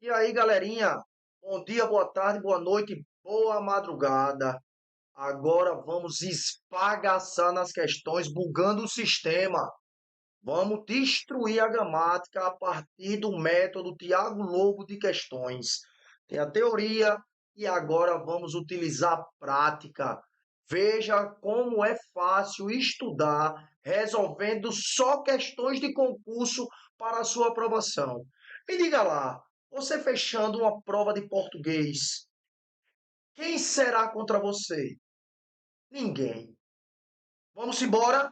E aí, galerinha? Bom dia, boa tarde, boa noite, boa madrugada. Agora vamos esbagaçar nas questões, bugando o sistema. Vamos destruir a gramática a partir do método Tiago Lobo de questões. Tem a teoria e agora vamos utilizar a prática. Veja como é fácil estudar resolvendo só questões de concurso para a sua aprovação. Me diga lá, você fechando uma prova de português, quem será contra você? Ninguém. Vamos embora?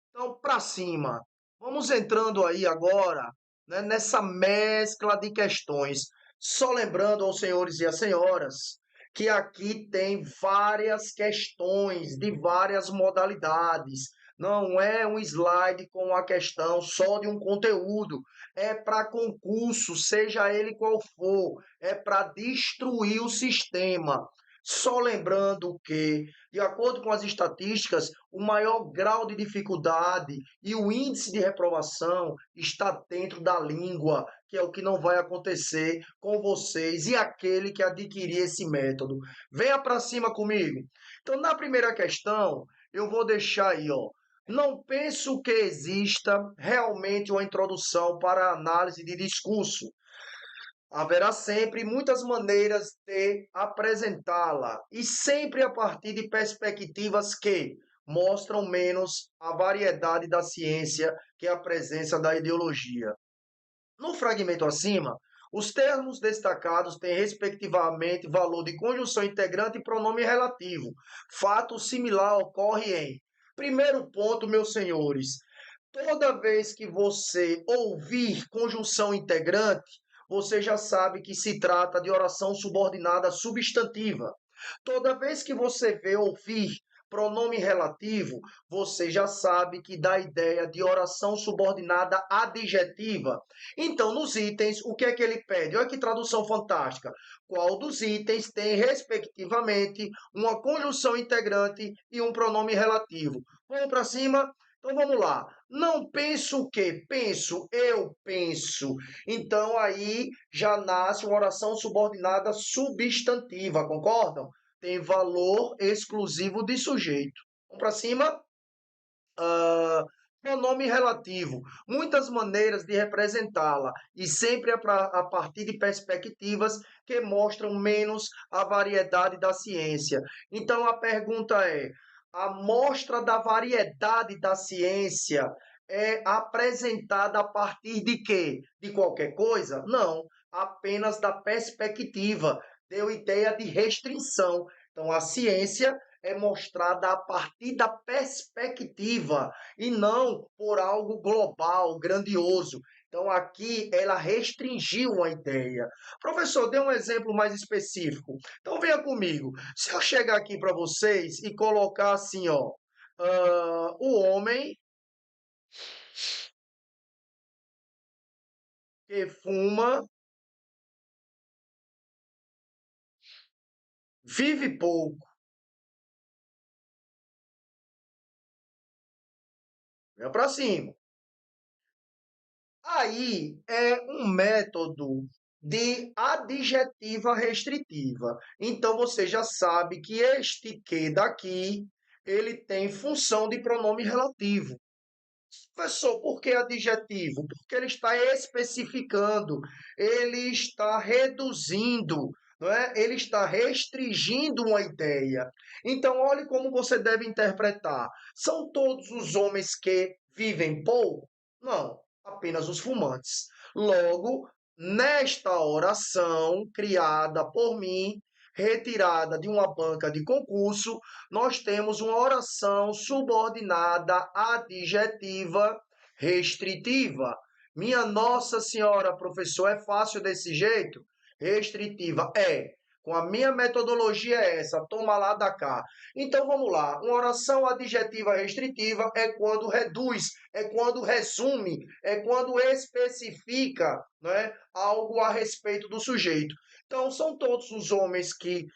Então, para cima. Vamos entrando aí agora, né, nessa mescla de questões. Só lembrando aos senhores e às senhoras que aqui tem várias questões de várias modalidades. Não é um slide com a questão só de um conteúdo. É para concurso, seja ele qual for. É para destruir o sistema. Só lembrando que, de acordo com as estatísticas, o maior grau de dificuldade e o índice de reprovação está dentro da língua, que é o que não vai acontecer com vocês e aquele que adquirir esse método. Venha para cima comigo. Então, na primeira questão, eu vou deixar aí, ó. Não penso que exista realmente uma introdução para a análise de discurso. Haverá sempre muitas maneiras de apresentá-la e sempre a partir de perspectivas que mostram menos a variedade da ciência que a presença da ideologia. No fragmento acima, os termos destacados têm respectivamente valor de conjunção integrante e pronome relativo. Fato similar ocorre em. Primeiro ponto, meus senhores, toda vez que você ouvir conjunção integrante, você já sabe que se trata de oração subordinada substantiva. Toda vez que você vê ouvir pronome relativo, você já sabe que dá ideia de oração subordinada adjetiva. Então, nos itens, o que é que ele pede? Olha que tradução fantástica. Qual dos itens tem, respectivamente, uma conjunção integrante e um pronome relativo? Vamos para cima? Então vamos lá. Não penso o quê? Penso, eu penso. Então aí já nasce uma oração subordinada substantiva, concordam? Tem valor exclusivo de sujeito. Vamos para cima? Pronome relativo. Muitas maneiras de representá-la e sempre a partir de perspectivas que mostram menos a variedade da ciência. Então a pergunta é: a mostra da variedade da ciência é apresentada a partir de quê? De qualquer coisa? Não, apenas da perspectiva. Deu ideia de restrição. Então a ciência é mostrada a partir da perspectiva e não por algo global, grandioso. Então, aqui ela restringiu a ideia. Professor, dê um exemplo mais específico. Então, venha comigo. Se eu chegar aqui para vocês e colocar assim, ó, o homem que fuma vive pouco. Venha para cima. Aí é um método de adjetiva restritiva. Então você já sabe que este que daqui, ele tem função de pronome relativo. Professor, por que adjetivo? Porque ele está especificando, ele está reduzindo, não é? Ele está restringindo uma ideia. Então, olhe como você deve interpretar. São todos os homens que vivem pouco? Não, apenas os fumantes. Logo, nesta oração criada por mim, retirada de uma banca de concurso, nós temos uma oração subordinada adjetiva restritiva. Minha Nossa Senhora, professor, é fácil desse jeito? Restritiva é. Com a minha metodologia é essa, toma lá da cá. Então vamos lá. Uma oração adjetiva restritiva é quando reduz, é quando resume, é quando especifica, né, algo a respeito do sujeito. Então, são todos os homens que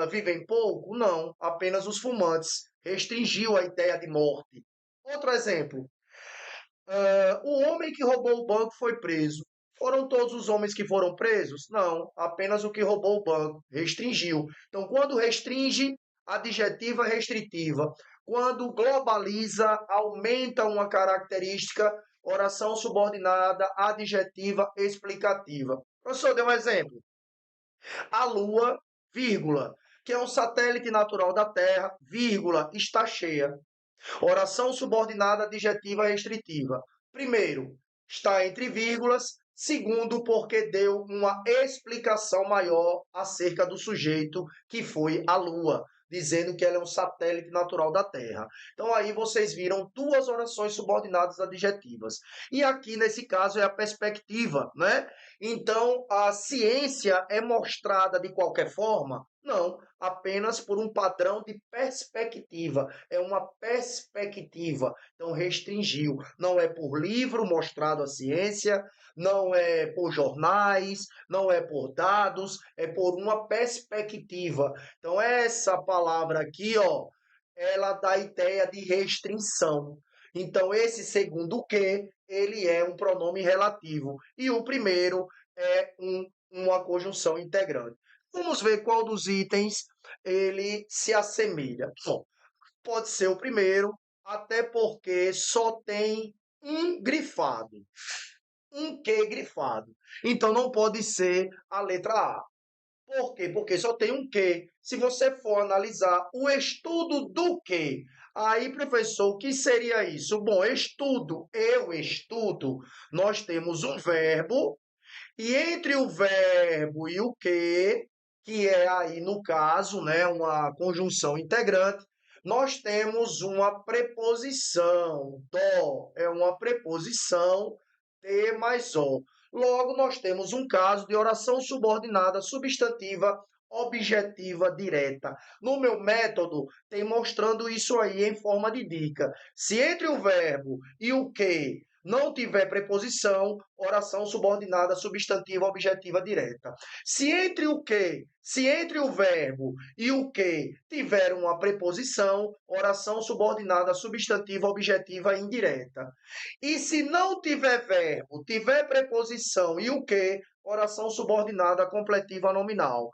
vivem pouco? Não, apenas os fumantes. Restringiu a ideia de morte. Outro exemplo. O homem que roubou o banco foi preso. Foram todos os homens que foram presos? Não, apenas o que roubou o banco. Restringiu. Então, quando restringe, adjetiva restritiva. Quando globaliza, aumenta uma característica, oração subordinada, adjetiva explicativa. Professor, dê um exemplo. A Lua, vírgula, que é um satélite natural da Terra, vírgula, está cheia. Oração subordinada adjetiva restritiva. Primeiro, está entre vírgulas. Segundo, porque deu uma explicação maior acerca do sujeito, que foi a Lua, dizendo que ela é um satélite natural da Terra. Então aí vocês viram duas orações subordinadas adjetivas. E aqui nesse caso é a perspectiva, né? Então a ciência é mostrada de qualquer forma? Não, apenas por um padrão de perspectiva. É uma perspectiva. Então, restringiu. Não é por livro mostrado a ciência, não é por jornais, não é por dados, é por uma perspectiva. Então, essa palavra aqui, ó, ela dá a ideia de restrição. Então, esse segundo que, ele é um pronome relativo. E o primeiro é uma conjunção integrante. Vamos ver qual dos itens ele se assemelha. Bom, pode ser o primeiro, até porque só tem um grifado. Um que grifado. Então não pode ser a letra A. Por quê? Porque só tem um que. Se você for analisar o estudo do que, aí, professor, o que seria isso? Bom, estudo, eu estudo, nós temos um verbo e entre o verbo e o que é aí, no caso, né, uma conjunção integrante, nós temos uma preposição. Dó é uma preposição, T mais O. Logo, nós temos um caso de oração subordinada substantiva objetiva direta. No meu método, tem mostrando isso aí em forma de dica. Se entre o verbo e o que não tiver preposição, oração subordinada substantiva objetiva direta. Se entre o verbo e o que tiver uma preposição, oração subordinada substantiva objetiva indireta. E se não tiver verbo, tiver preposição e o que, oração subordinada completiva nominal.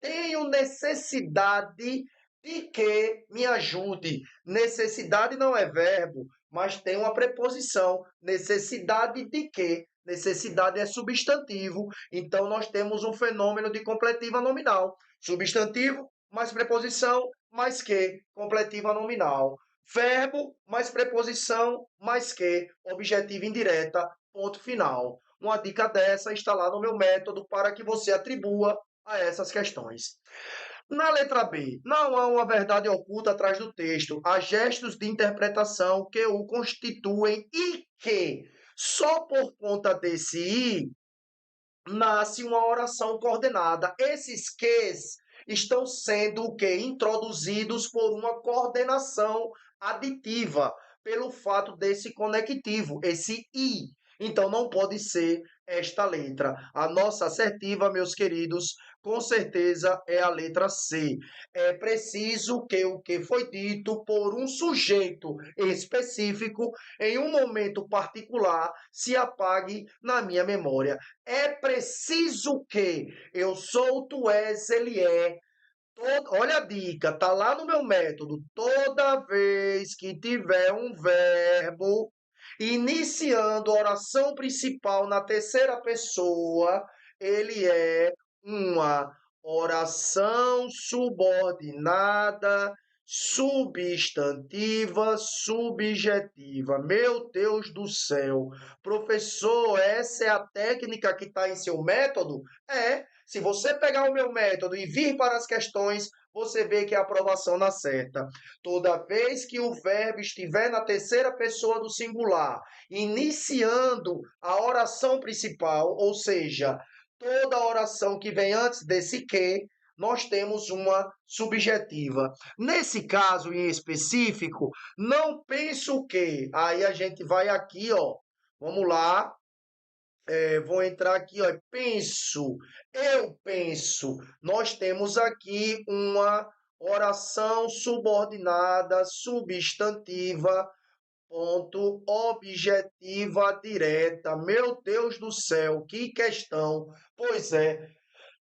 Tenho necessidade de que me ajude. Necessidade não é verbo, mas tem uma preposição. Necessidade de que? Necessidade é substantivo. Então, nós temos um fenômeno de completiva nominal. Substantivo mais preposição mais que. Completiva nominal. Verbo mais preposição mais que. Objetiva indireta. Ponto final. Uma dica dessa está lá no meu método para que você atribua a essas questões. Na letra B, não há uma verdade oculta atrás do texto. Há gestos de interpretação que o constituem e que, só por conta desse i, nasce uma oração coordenada. Esses ques estão sendo o quê? Introduzidos por uma coordenação aditiva, pelo fato desse conectivo, esse i. Então não pode ser esta letra. A nossa assertiva, meus queridos, com certeza é a letra C. É preciso que o que foi dito por um sujeito específico em um momento particular se apague na minha memória. É preciso que eu sou, tu és, ele é. Olha a dica, tá lá no meu método. Toda vez que tiver um verbo iniciando a oração principal na terceira pessoa, ele é uma oração subordinada, substantiva, subjetiva. Meu Deus do céu. Professor, essa é a técnica que está em seu método? É. Se você pegar o meu método e vir para as questões, você vê que a aprovação na certa. Toda vez que o verbo estiver na terceira pessoa do singular, iniciando a oração principal, ou seja, toda a oração que vem antes desse que, nós temos uma subjetiva. Nesse caso em específico, não penso que. Aí a gente vai aqui, ó. Vamos lá, vou entrar aqui, ó, eu penso. Nós temos aqui uma oração subordinada, substantiva, ponto objetiva direta. Meu Deus do céu, que questão. Pois é,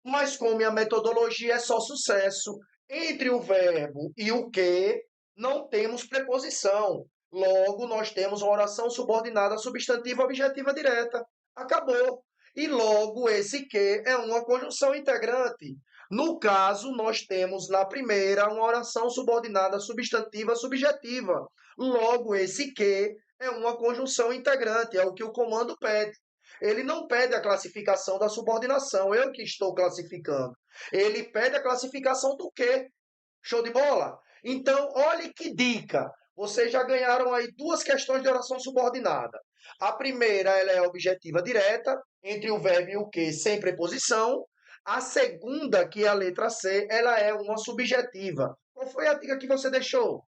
mas como a metodologia é só sucesso, entre o verbo e o que, não temos preposição. Logo, nós temos uma oração subordinada substantiva objetiva direta. Acabou. E logo, esse que é uma conjunção integrante. No caso, nós temos na primeira uma oração subordinada substantiva subjetiva. Logo, esse que é uma conjunção integrante, é o que o comando pede. Ele não pede a classificação da subordinação, eu que estou classificando. Ele pede a classificação do quê? Show de bola? Então, olhe que dica. Vocês já ganharam aí duas questões de oração subordinada. A primeira, ela é objetiva direta, entre o verbo e o que, sem preposição. A segunda, que é a letra C, ela é uma subjetiva. Qual foi a dica que você deixou?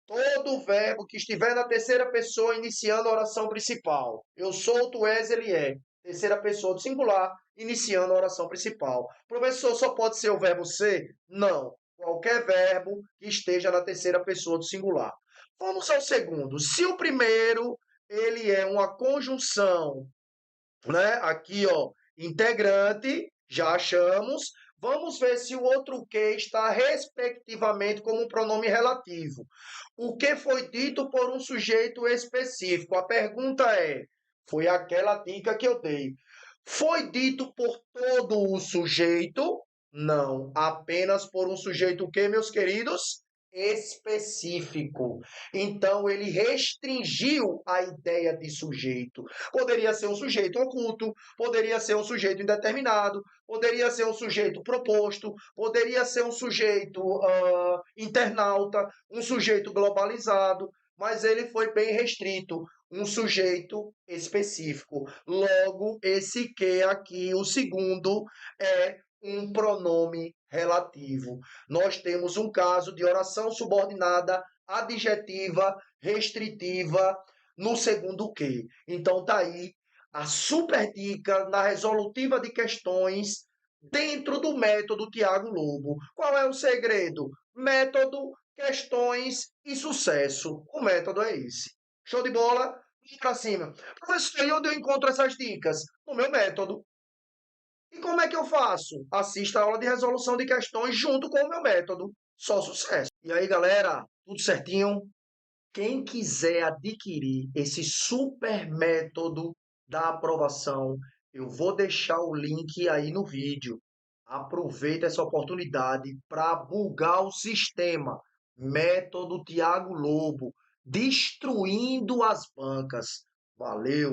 Todo verbo que estiver na terceira pessoa iniciando a oração principal. Eu sou, tu és, ele é. Terceira pessoa do singular, iniciando a oração principal. Professor, só pode ser o verbo ser? Não. Qualquer verbo que esteja na terceira pessoa do singular. Vamos ao segundo. Se o primeiro, ele é uma conjunção, né? Aqui, ó, integrante, já achamos. Vamos ver se o outro que está respectivamente como um pronome relativo. O que foi dito por um sujeito específico? A pergunta é, foi aquela dica que eu dei. Foi dito por todo o sujeito? Não, apenas por um sujeito o quê, meus queridos? Específico. Então, ele restringiu a ideia de sujeito. Poderia ser um sujeito oculto, poderia ser um sujeito indeterminado, poderia ser um sujeito proposto, poderia ser um sujeito internauta, um sujeito globalizado, mas ele foi bem restrito, um sujeito específico. Logo, esse que aqui, o segundo, é um pronome relativo. Nós temos um caso de oração subordinada adjetiva restritiva no segundo que. Então tá aí a super dica na resolutiva de questões dentro do método Tiago Lobo. Qual é o segredo? Método, questões e sucesso. O método é esse. Show de bola? Vamos para cima. Professor, e onde eu encontro essas dicas? No meu método. E como é que eu faço? Assista a aula de resolução de questões junto com o meu método. Só sucesso. E aí, galera, tudo certinho? Quem quiser adquirir esse super método da aprovação, eu vou deixar o link aí no vídeo. Aproveita essa oportunidade para bugar o sistema. Método Tiago Lobo, destruindo as bancas. Valeu!